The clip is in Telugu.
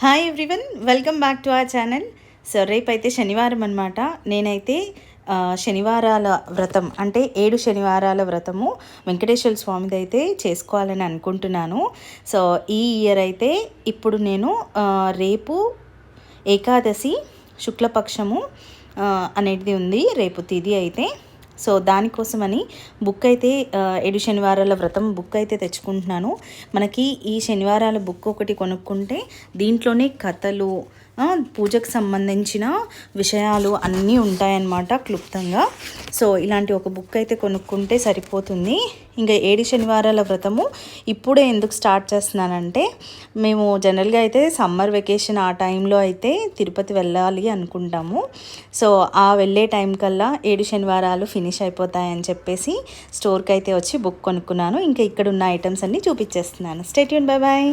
Hi everyone, welcome back to our channel. So రేపైతే శనివారం అనమాట. నేనైతే శనివారాల వ్రతం అంటే 7 శనివారాల వ్రతము వెంకటేశ్వర స్వామిది అయితే చేసుకోవాలని అనుకుంటున్నాను. సో ఈ ఇయర్ అయితే ఇప్పుడు నేను రేపు ఏకాదశి శుక్లపక్షము అనేది ఉంది రేపు తిథి అయితే. సో దానికోసమని బుక్ అయితే 7 శనివారాల వ్రతం బుక్ అయితే తెచ్చుకుంటున్నాను. మనకి ఈ శనివారాల బుక్ ఒకటి కొనుక్కుంటే దీంట్లోనే కథలు, పూజకు సంబంధించిన విషయాలు అన్నీ ఉంటాయన్నమాట క్లుప్తంగా. సో ఇలాంటి ఒక బుక్ అయితే కొనుక్కుంటే సరిపోతుంది. ఇంకా 7 శనివారాల వ్రతము ఇప్పుడే ఎందుకు స్టార్ట్ చేస్తున్నానంటే, మేము జనరల్గా అయితే సమ్మర్ వెకేషన్ ఆ టైంలో అయితే తిరుపతి వెళ్ళాలి అనుకుంటాము. సో ఆ వెళ్ళే టైం కల్లా 7 శనివారాలు ఫినిష్ అయిపోతాయని చెప్పేసి స్టోర్కి అయితే వచ్చి బుక్ కొనుక్కున్నాను. ఇంకా ఇక్కడ ఉన్న ఐటమ్స్ అన్నీ చూపించేస్తున్నాను. Stay tune, bye bye.